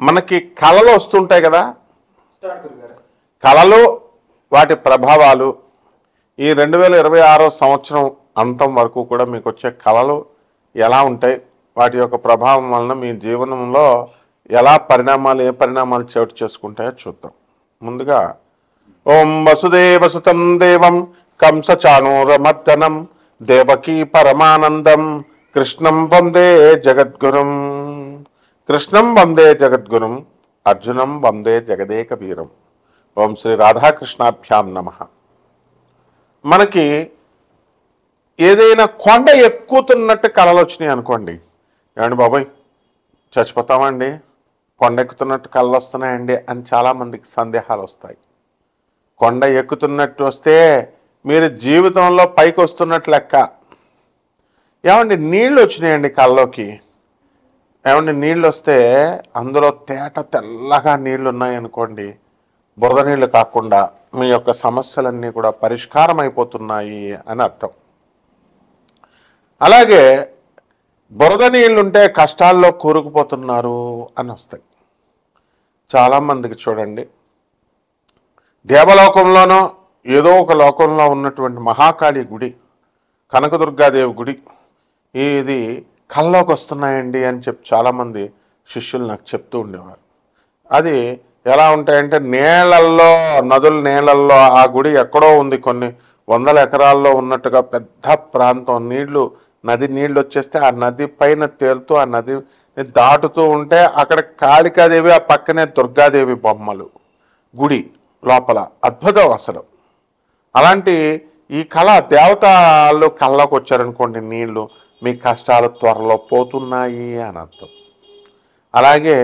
మనకి కళలు వస్తుంటాయి కదా, కళలు వాటి ప్రభావాలు ఈ 2026 సంవత్సరం అంతం వరకు కూడా మీకు వచ్చే కళలు ఎలా ఉంటాయి, వాటి యొక్క ప్రభావం వలన మీ జీవనంలో ఎలా ఏ పరిణామాలు చోటు చేసుకుంటాయో చూద్దాం. ముందుగా ఓం వసుదేవసుతం దేవం కంసచాణూరమర్దనం దేవకీ పరమానందం కృష్ణం వందే జగద్గురుం. కృష్ణం వందే జగద్గురుం అర్జునం వందే జగదేక వీరం. ఓం శ్రీ రాధాకృష్ణాభ్యాం నమః. మనకి ఏదైనా కొండ ఎక్కుతున్నట్టు కళలు వచ్చినాయి అనుకోండి, ఏమండి బాబాయ్ చచ్చిపోతామండి, కొండ ఎక్కుతున్నట్టు కళలు వస్తున్నాయండి అని చాలామందికి సందేహాలు వస్తాయి. కొండ ఎక్కుతున్నట్టు వస్తే మీరు జీవితంలో పైకి వస్తున్నట్టు లెక్క. ఏమండి నీళ్ళు వచ్చినాయండి కళ్ళలోకి, ఏమండి నీళ్ళు వస్తే అందులో తెల్లగా నీళ్ళు ఉన్నాయనుకోండి, బురద నీళ్ళు కాకుండా మీ యొక్క సమస్యలన్నీ కూడా పరిష్కారం అయిపోతున్నాయి అని అర్థం. అలాగే బురద నీళ్ళుంటే కష్టాల్లో కూరుకుపోతున్నారు అని వస్తాయి. చాలామందికి చూడండి, దేవలోకంలోనో ఏదో ఒక లోకంలో ఉన్నటువంటి మహాకాళి గుడి, కనకదుర్గాదేవి గుడి ఇది కల్లోకి వస్తున్నాయండి అని చెప్పి చాలామంది శిష్యులు నాకు చెప్తూ ఉండేవారు. అది ఎలా ఉంటాయంటే నేలల్లో, నదుల నేలల్లో ఆ గుడి ఎక్కడో ఉంది, కొన్ని వందల ఎకరాల్లో ఉన్నట్టుగా పెద్ద ప్రాంతం, నది నీళ్ళు వచ్చేస్తే ఆ నది పైన తేలుతూ ఆ నదిని దాటుతూ ఉంటే అక్కడ కాళికాదేవి, ఆ పక్కనే దుర్గాదేవి బొమ్మలు గుడి లోపల. అద్భుతం అసలు. అలాంటి ఈ కళ దేవతలు కళ్ళలోకి వచ్చారనుకోండి, నీళ్లు మీ కష్టాలు త్వరలో పోతున్నాయి అని అర్థం. అలాగే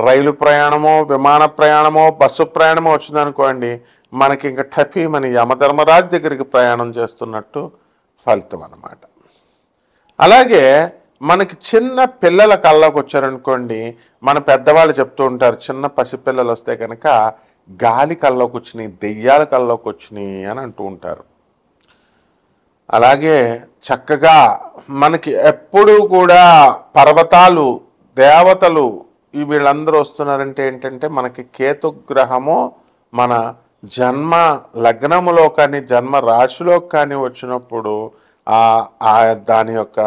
రైలు ప్రయాణమో, విమాన ప్రయాణమో, బస్సు ప్రయాణమో వచ్చిందనుకోండి, మనకి ఇంకా టఫీమని యమధర్మరాజు దగ్గరికి ప్రయాణం చేస్తున్నట్టు ఫలితం అన్నమాట. అలాగే మనకి చిన్న పిల్లల కళ్ళలోకి వచ్చారనుకోండి, మన పెద్దవాళ్ళు చెప్తూ ఉంటారు, చిన్న పసిపిల్లలు వస్తే కనుక గాలి కళ్ళలోకి వచ్చినాయి, దెయ్యాల కళ్ళలోకి వచ్చినాయి అని అంటూ ఉంటారు. అలాగే చక్కగా మనకి ఎప్పుడూ కూడా పర్వతాలు, దేవతలు వీళ్ళందరూ వస్తున్నారంటే ఏంటంటే మనకి కేతుగ్రహము మన జన్మ లగ్నములో కానీ జన్మ రాశిలో కానీ వచ్చినప్పుడు దాని యొక్క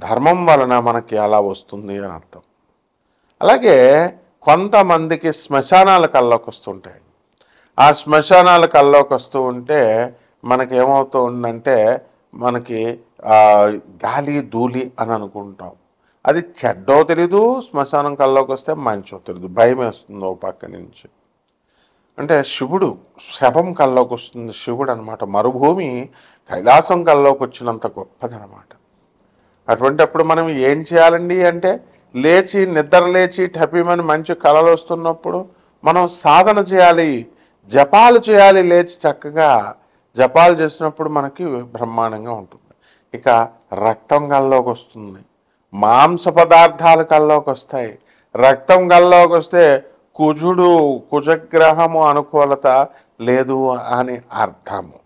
ధర్మం వలన మనకి అలా వస్తుంది అని అర్థం. అలాగే కొంతమందికి శ్మశానాల కల్లోకి వస్తుంటాయి. ఆ శ్మశానాల కల్లోకి వస్తూ ఉంటే మనకి ఏమవుతూ ఉందంటే మనకి గాలి ధూళి అని అనుకుంటాం. అది చెడ్డో తెలీదు, శ్మశానం కల్లోకి వస్తే మంచో తెలీదు, భయం వేస్తుంది ఓ పక్క నుంచి. అంటే శివుడు శవం కల్లోకి వస్తుంది, శివుడు అనమాట. మరుభూమి కైలాసం కల్లోకి వచ్చినంత గొప్పదనమాట. అటువంటిప్పుడు మనం ఏం చేయాలండి అంటే నిద్ర లేచి టపీమని మంచి కళలు వస్తున్నప్పుడు మనం సాధన చేయాలి, జపాలు చేయాలి. లేచి చక్కగా జపాలు చేసినప్పుడు మనకి బ్రహ్మాండంగా ఉంటుంది. ఇక రక్తం కల్లోకి వస్తుంది, మాంస పదార్థాలు కల్లోకి వస్తాయి. రక్తం కల్లోకి వస్తే కుజగ్రహము అనుకూలత లేదు అని అర్థము.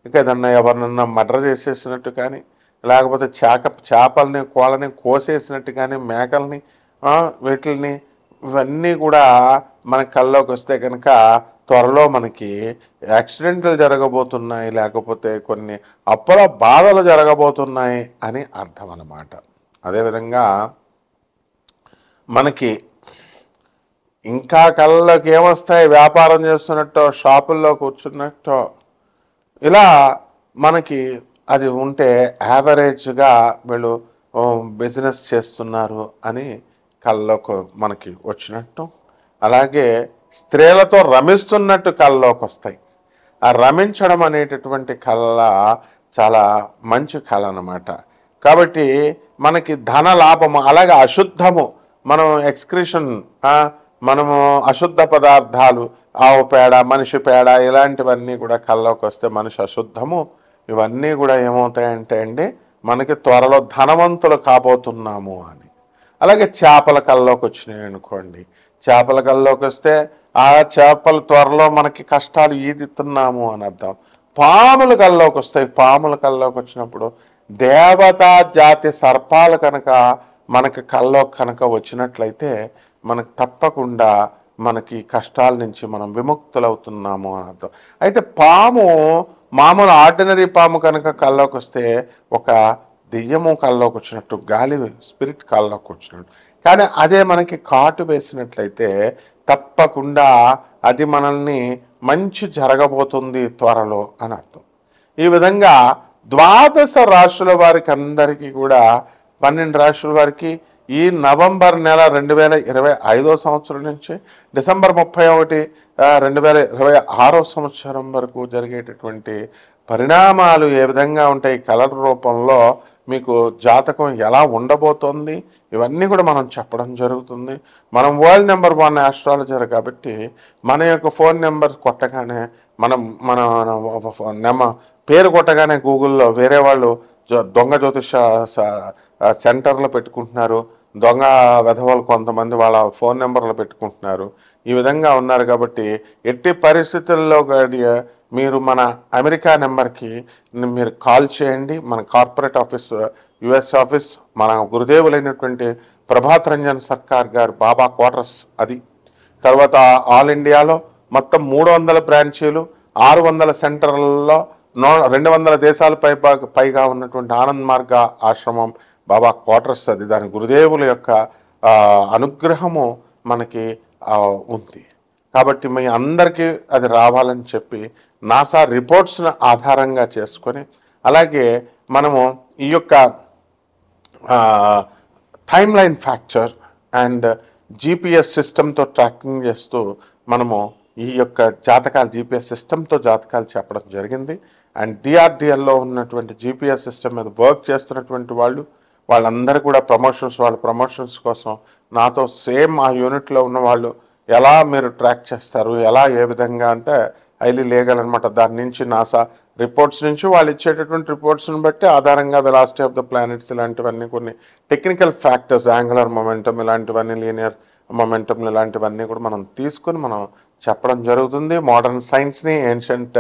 ఇక ఏదన్నా ఎవరినన్నా మర్డర్ చేసేసినట్టు కానీ, లేకపోతే చేపల్ని కోళ్ళని కోసేసినట్టు కానీ, మేకల్ని వీటిని ఇవన్నీ కూడా మన కల్లోకి వస్తే కనుక త్వరలో మనకి యాక్సిడెంట్లు జరగబోతున్నాయి, లేకపోతే కొన్ని అప్పుల బాధలు జరగబోతున్నాయి అని అర్థం అన్నమాట. అదేవిధంగా మనకి ఇంకా కళ్ళకి ఏమొస్తాయి, వ్యాపారం చేస్తున్నట్టో, షాపుల్లో కూర్చున్నట్టో, ఇలా మనకి అది ఉంటే యావరేజ్గా వీళ్ళు బిజినెస్ చేస్తున్నారు అని కళ్ళలోకి మనకి వచ్చినట్టు. అలాగే స్త్రీలతో రమిస్తున్నట్టు కళ్ళలోకి వస్తాయి. ఆ రమించడం అనేటటువంటి కళ చాలా మంచి కళ అన్నమాట. కాబట్టి మనకి ధన లాభము, అలాగే అశుద్ధము, మనం ఎక్స్క్రిషన్, మనము అశుద్ధ పదార్థాలు, ఆవు పేడ, మనిషి పేడ, ఇలాంటివన్నీ కూడా కళ్ళలోకి వస్తే మనిషి అశుద్ధము, ఇవన్నీ కూడా ఏమవుతాయంటే అండి మనకి త్వరలో ధనవంతులు కాబోతున్నాము అని. అలాగే చేపల కళ్ళలోకి వచ్చినాయి అనుకోండి, చేపల కళ్ళలోకి వస్తే ఆ చేపల త్వరలో మనకి కష్టాలు ఈదుతున్నాము అని అర్థం. పాముల కళ్ళలోకి వస్తాయి, పాముల కళ్ళలోకి వచ్చినప్పుడు దేవతా జాతి సర్పాలు కనుక మనకి కళ్ళలోకి కనుక వచ్చినట్లయితే మనకు తప్పకుండా మనకి కష్టాల నుంచి మనం విముక్తులవుతున్నాము అని అర్థం. అయితే పాము మామూలు ఆర్డినరీ పాము కనుక కల్లోకి వస్తే ఒక దెయ్యము కల్లోకి వచ్చినట్టు, గాలి స్పిరిట్ కల్లోకి వచ్చినట్టు. కానీ అదే మనకి కాటు వేసినట్లయితే తప్పకుండా అది మనల్ని మంచి జరగబోతుంది త్వరలో అని అర్థం. ఈ విధంగా 12 రాశుల వారికి అందరికీ కూడా 12 రాశుల వారికి ఈ నవంబర్ నెల 2025 సంవత్సరం నుంచి డిసెంబర్ 31, 2026 సంవత్సరం వరకు జరిగేటటువంటి పరిణామాలు ఏ విధంగా ఉంటాయి, కలర్ రూపంలో మీకు జాతకం ఎలా ఉండబోతోంది, ఇవన్నీ కూడా మనం చెప్పడం జరుగుతుంది. మనం వరల్డ్ నెంబర్ 1 ఆస్ట్రాలజర్ కాబట్టి మన యొక్క ఫోన్ నెంబర్ కొట్టగానే మన పేరు కొట్టగానే గూగుల్లో వేరే వాళ్ళు దొంగ జ్యోతిష సెంటర్లో పెట్టుకుంటున్నారు, దొంగ వెధవలు కొంతమంది వాళ్ళ ఫోన్ నెంబర్లు పెట్టుకుంటున్నారు. ఈ విధంగా ఉన్నారు కాబట్టి ఎట్టి పరిస్థితుల్లో మీరు మన అమెరికా నెంబర్కి మీరు కాల్ చేయండి. మన కార్పొరేట్ ఆఫీస్, యుఎస్ ఆఫీస్, మన గురుదేవులైనటువంటి ప్రభాత్ రంజన్ సర్కార్ గారు బాబా క్వార్టర్స్ అది. తర్వాత ఆల్ ఇండియాలో మొత్తం 300 బ్రాంచీలు, 600 సెంటర్లలో 200 దేశాల పైగా ఉన్నటువంటి ఆనంద్ మార్గ ఆశ్రమం బాబా క్వార్టర్స్ అది. దాని గురుదేవుల యొక్క అనుగ్రహము మనకి ఉంది కాబట్టి మీ అందరికీ అది రావాలని చెప్పి నాసా రిపోర్ట్స్ను ఆధారంగా చేసుకొని, అలాగే మనము ఈ యొక్క టైమ్ లైన్ ఫ్యాక్చర్ అండ్ జీపీఎస్ సిస్టంతో ట్రాకింగ్ చేస్తూ మనము ఈ యొక్క జాతకాలు జీపీఎస్ సిస్టంతో జాతకాలు చెప్పడం జరిగింది. అండ్ డిఆర్డిఎల్లో ఉన్నటువంటి జీపీఎస్ సిస్టమ్ మీద వర్క్ చేస్తున్నటువంటి వాళ్ళందరూ కూడా వాళ్ళ ప్రమోషన్స్ కోసం నాతో సేమ్ ఆ యూనిట్లో ఉన్న వాళ్ళు ఎలా మీరు ట్రాక్ చేస్తారు, ఎలా ఏ విధంగా అంటే హైలీ లీగల్ అనమాట. దాని నుంచి నాసా రిపోర్ట్స్ నుంచి వాళ్ళు ఇచ్చేటటువంటి రిపోర్ట్స్ని బట్టి ఆధారంగా వెలాసిటీ ఆఫ్ ద ప్లానెట్స్ ఇలాంటివన్నీ, కొన్ని టెక్నికల్ ఫ్యాక్టర్స్, యాంగులర్ మొమెంటమ్ ఇలాంటివన్నీ, లీనియర్ మొమెంటమ్ ఇలాంటివన్నీ కూడా మనం తీసుకొని మనం చెప్పడం జరుగుతుంది. మోడర్న్ సైన్స్ని, ఏన్షియంట్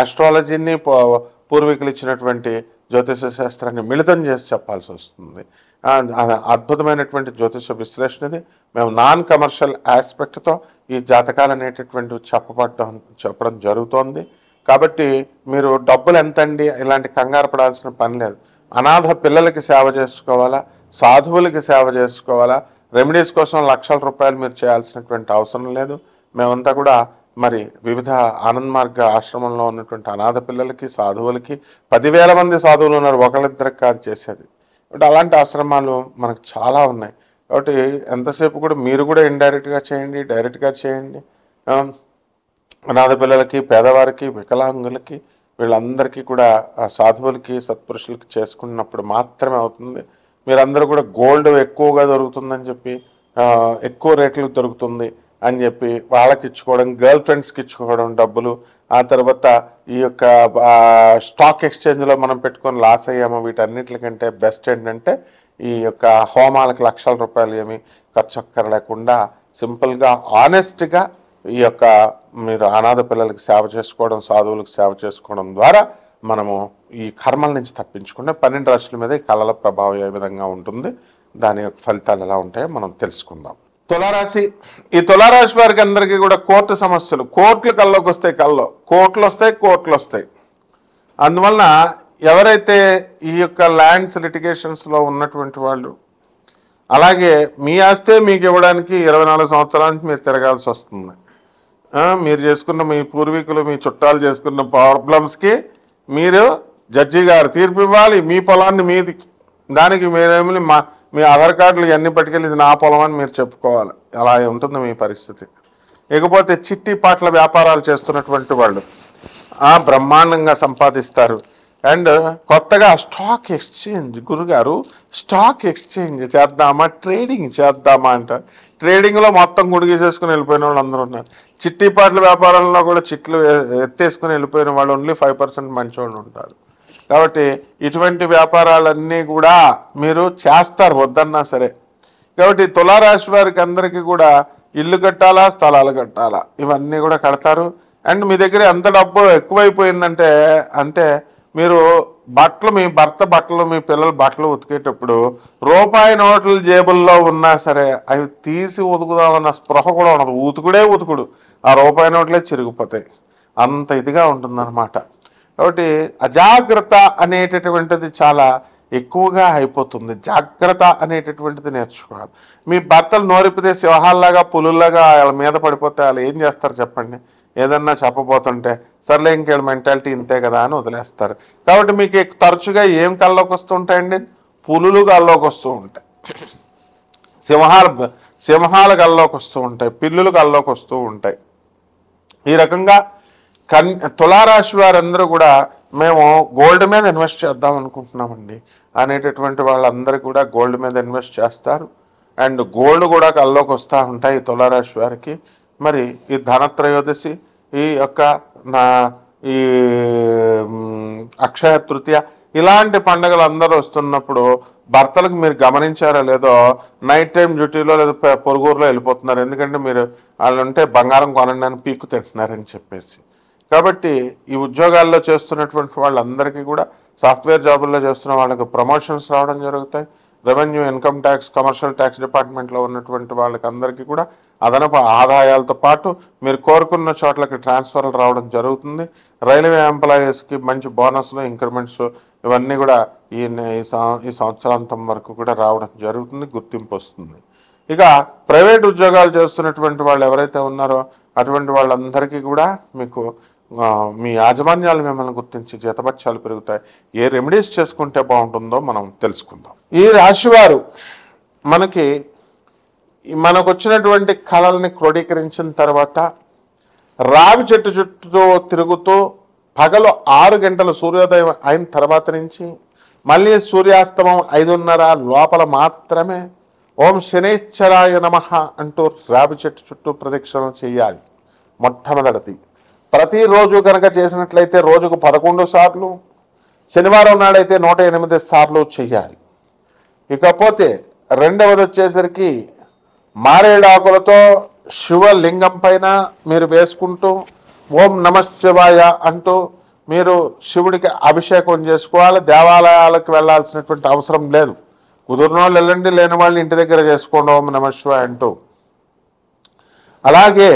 ఆస్ట్రాలజీని, పూర్వీకులు ఇచ్చినటువంటి జ్యోతిష శాస్త్రాన్ని మిళితం చేసి చెప్పాల్సి వస్తుంది. అద్భుతమైనటువంటి జ్యోతిష విశ్లేషణది. మేము నాన్ కమర్షియల్ ఆస్పెక్ట్తో ఈ జాతకాలు అనేటటువంటివి చెప్పడం జరుగుతోంది. కాబట్టి మీరు డబ్బులు ఎంతండి ఇలాంటి కంగారు పడాల్సిన పని లేదు. అనాథ పిల్లలకి సేవ చేసుకోవాలా, సాధువులకి సేవ చేసుకోవాలా, రెమెడీస్ కోసం లక్షల రూపాయలు మీరు చేయాల్సినటువంటి అవసరం లేదు. మేమంతా కూడా మరి వివిధ ఆనంద్ మార్గ ఆశ్రమంలో ఉన్నటువంటి అనాథ పిల్లలకి, సాధువులకి 10,000 మంది సాధువులు ఉన్నారు, ఒకళ్ళిద్దరికి కాదు చేసేది. కాబట్టి అలాంటి ఆశ్రమాలు మనకు చాలా ఉన్నాయి. కాబట్టి ఎంతసేపు కూడా మీరు కూడా ఇండైరెక్ట్గా చేయండి, డైరెక్ట్గా చేయండి. అనాథ పిల్లలకి, పేదవారికి, వికలాంగులకి, వీళ్ళందరికీ కూడా సాధువులకి, సత్పురుషులకి చేసుకున్నప్పుడు మాత్రమే అవుతుంది. మీరందరూ కూడా గోల్డ్ ఎక్కువగా దొరుకుతుందని చెప్పి, ఎక్కువ రేట్లకు దొరుకుతుంది అని చెప్పి వాళ్ళకి ఇచ్చుకోవడం, గర్ల్ ఫ్రెండ్స్కి ఇచ్చుకోవడం డబ్బులు, ఆ తర్వాత ఈ యొక్క స్టాక్ ఎక్స్చేంజ్లో మనం పెట్టుకొని లాస్ అయ్యాము, వీటన్నిటికంటే బెస్ట్ ఏంటంటే ఈ యొక్క హోమాలకు లక్షల రూపాయలు ఏమి ఖర్చు అక్కర్లేకుండా సింపుల్గా ఆనెస్ట్గా ఈ యొక్క మీరు అనాథ పిల్లలకి సేవ చేసుకోవడం, సాధువులకు సేవ చేసుకోవడం ద్వారా మనము ఈ కర్మల నుంచి తప్పించుకుంటే 12 రాశుల మీద ఈ కళల ప్రభావం ఏ విధంగా ఉంటుంది, దాని యొక్క ఫలితాలు ఎలా ఉంటాయో మనం తెలుసుకుందాం. తులారాశి. ఈ తులారాశి వారికి అందరికీ కూడా కోర్టు సమస్యలు, కోర్టులు కల్లోకి వస్తాయి, కోర్టులు వస్తాయి. అందువలన ఎవరైతే ఈ యొక్క ల్యాండ్స్ లిటిగేషన్స్లో ఉన్నటువంటి వాళ్ళు, అలాగే మీ ఆస్తే మీకు ఇవ్వడానికి 24 సంవత్సరాల నుంచి మీరు తిరగాల్సి వస్తుంది. మీరు చేసుకున్న, మీ పూర్వీకులు, మీ చుట్టాలు చేసుకున్న ప్రాబ్లమ్స్కి మీరు జడ్జి గారు తీర్పు ఇవ్వాలి. మీ పొలాన్ని మీది, దానికి మీరేమి మీ ఆధార్ కార్డులు ఇవన్నీ పట్టుకెళ్ళి ఇది నా పొలం అని మీరు చెప్పుకోవాలి. అలా ఉంటుంది మీ పరిస్థితి. ఇకపోతే చిట్టి పాటల వ్యాపారాలు చేస్తున్నటువంటి వాళ్ళు బ్రహ్మాండంగా సంపాదిస్తారు. అండ్ కొత్తగా స్టాక్ ఎక్స్చేంజ్, గురుగారు స్టాక్ ఎక్స్చేంజ్ చేద్దామా, ట్రేడింగ్ చేద్దామా అంట. ట్రేడింగ్లో మొత్తం గుడిగి చేసుకుని వెళ్ళిపోయిన వాళ్ళు అందరూ ఉన్నారు. చిట్టి పాటల వ్యాపారంలో కూడా చిట్లు ఎత్తేసుకుని వెళ్ళిపోయిన వాళ్ళు ఓన్లీ 5% మంచి వాళ్ళు ఉంటారు. కాబట్టి ఇటువంటి వ్యాపారాలన్నీ కూడా మీరు చేస్తారు వద్దన్నా సరే. కాబట్టి తులారాశి వారికి అందరికీ కూడా ఇల్లు కట్టాలా, స్థలాలు కట్టాలా, ఇవన్నీ కూడా కడతారు. అండ్ మీ దగ్గర ఎంత డబ్బు ఎక్కువైపోయిందంటే, మీరు బట్టలు, మీ భర్త బట్టలు, మీ పిల్లల బట్టలు ఉతికేటప్పుడు రూపాయి నోట్లు జేబుల్లో ఉన్నా సరే అవి తీసి ఉతుకుదామన్న స్పృహ కూడా ఉండదు. ఉతుకుడే ఉతుకుడు, ఆ రూపాయి నోట్లే చిరిగిపోతాయి. అంత ఇదిగా ఉంటుందన్నమాట. కాబట్టి అజాగ్రత్త అనేటటువంటిది చాలా ఎక్కువగా అయిపోతుంది. జాగ్రత్త అనేటటువంటిది నేర్చుకోవాలి. మీ భర్తలు నోరిపితే సింహాల్లాగా పులుల్లాగా వాళ్ళ మీద పడిపోతే వాళ్ళు ఏం చేస్తారు చెప్పండి? ఏదన్నా చెప్పబోతుంటే సర్లే ఇంకేళ్ళ మెంటాలిటీ ఇంతే కదా అని వదిలేస్తారు. కాబట్టి మీకు తరచుగా ఏం కల్లోకి వస్తూ ఉంటాయండి? పులులు కల్లోకి వస్తూ ఉంటాయి, సింహాలు కల్లోకి వస్తూ ఉంటాయి, పిల్లులు కల్లోకి వస్తూ ఉంటాయి. ఈ రకంగా తులారాశి వారందరూ కూడా మేము గోల్డ్ మీద ఇన్వెస్ట్ చేద్దాం అనుకుంటున్నామండి అనేటటువంటి వాళ్ళందరూ కూడా గోల్డ్ మీద ఇన్వెస్ట్ చేస్తారు. అండ్ గోల్డ్ కూడా కల్లోకి వస్తూ ఉంటాయి తులారాశి వారికి. మరి ఈ ధనత్రయోదశి, ఈ యొక్క ఈ అక్షయ తృతీయ, ఇలాంటి పండుగలు అందరూ వస్తున్నప్పుడు భర్తలకు మీరు గమనించారో లేదో నైట్ టైం డ్యూటీలో లేదా పొరుగురులో వెళ్ళిపోతున్నారు. ఎందుకంటే మీరు వాళ్ళు ఉంటే బంగారం కొనండి అని పీక్కు తింటున్నారని చెప్పేసి. కాబట్టి ఈ ఉద్యోగాల్లో చేస్తున్నటువంటి వాళ్ళందరికీ కూడా, సాఫ్ట్వేర్ జాబుల్లో చేస్తున్న వాళ్ళకి ప్రమోషన్స్ రావడం జరుగుతాయి. Revenue, income tax, commercial tax డిపార్ట్మెంట్లో ఉన్నటువంటి వాళ్ళకి అందరికీ కూడా అదనపు ఆదాయాలతో పాటు మీరు కోరుకున్న చోట్లకి ట్రాన్స్ఫర్లు రావడం జరుగుతుంది. రైల్వే ఎంప్లాయీస్కి మంచి బోనస్లు, ఇంక్రిమెంట్స్ ఇవన్నీ కూడా ఈ సంవత్సరాంతం వరకు కూడా రావడం జరుగుతుంది, గుర్తింపు వస్తుంది. ఇక ప్రైవేట్ ఉద్యోగాలు చేస్తున్నటువంటి వాళ్ళు ఎవరైతే ఉన్నారో అటువంటి వాళ్ళందరికీ కూడా మీకు మీ యాజమాన్యాలు మిమ్మల్ని గుర్తించి జీతభత్యాలు పెరుగుతాయి. ఏ రెమెడీస్ చేసుకుంటే బాగుంటుందో మనం తెలుసుకుందాం. ఈ రాశివారు మనకు వచ్చినటువంటి కళల్ని క్రోడీకరించిన తర్వాత రావి చెట్టు చుట్టూ తిరుగుతూ పగలు 6 గంటల సూర్యోదయం అయిన తర్వాత నుంచి మళ్ళీ సూర్యాస్తమం 5:30 లోపల మాత్రమే ఓం శనేశ్వరాయ నమః అంటూ రావి చెట్టు చుట్టూ ప్రదక్షిణలు చేయాలి. మొట్టమొదటిది ప్రతిరోజు కనుక చేసినట్లయితే రోజుకు 11 సార్లు, శనివారం నాడైతే 108 సార్లు చేయాలి. ఇకపోతే రెండవది వచ్చేసరికి మారేడాకులతో శివలింగం పైన మీరు వేసుకుంటూ ఓం నమఃశివాయ అంటూ మీరు శివుడికి అభిషేకం చేసుకోవాలి. దేవాలయాలకు వెళ్ళాల్సినటువంటి అవసరం లేదు. కుదిరిన వాళ్ళు వెళ్ళండి, లేని వాళ్ళు ఇంటి దగ్గర చేసుకోండి ఓం నమఃశివాయ అంటూ. అలాగే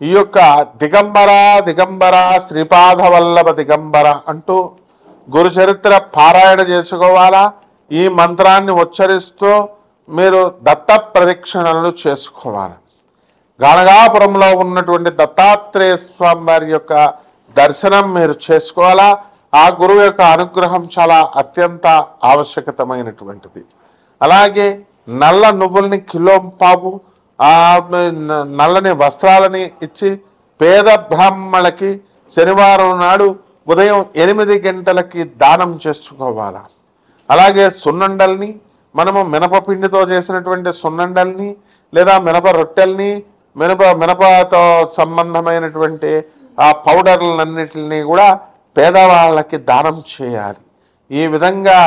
ఈ యొక్క దిగంబర శ్రీపాదవల్లభ దిగంబర అంటూ గురుచరిత్ర పారాయణ చేసుకోవాలా. ఈ మంత్రాన్ని ఉచ్చరిస్తూ మీరు దత్త ప్రదక్షిణలు చేసుకోవాలి. గణగాపురంలో ఉన్నటువంటి దత్తాత్రేయ స్వామి వారి యొక్క దర్శనం మీరు చేసుకోవాలా. ఆ గురువు యొక్క అనుగ్రహం చాలా అత్యంత ఆవశ్యకతమైనటువంటిది. అలాగే నల్ల నువ్వుల్ని కిలోంపావు, ఆ నల్లని వస్త్రాలని ఇచ్చి పేద బ్రాహ్మణులకి శనివారం నాడు ఉదయం 8 గంటలకి దానం చేసుకోవాలి. అలాగే సున్నుండల్ని, మనము మినపపిండితో చేసినటువంటి సున్నుండల్ని లేదా మినప రొట్టెల్ని, మినపతో సంబంధమైనటువంటి ఆ పౌడర్లన్నిటిని కూడా పేదవాళ్ళకి దానం చేయాలి. ఈ విధంగా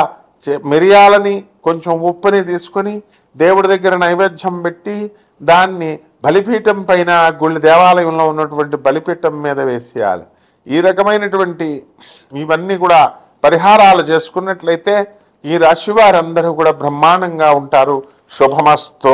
మిరియాలని, కొంచెం ఉప్పుని తీసుకొని దేవుడి దగ్గర నైవేద్యం పెట్టి దాన్ని బలిపీఠం పైన గుళ్ళ దేవాలయంలో ఉన్నటువంటి బలిపీఠం మీద వేసేయాలి. ఈ రకమైనటువంటి ఇవన్నీ కూడా పరిహారాలు చేసుకున్నట్లయితే ఈ రాశి వారందరూ కూడా బ్రహ్మాండంగా ఉంటారు. శుభమస్తు.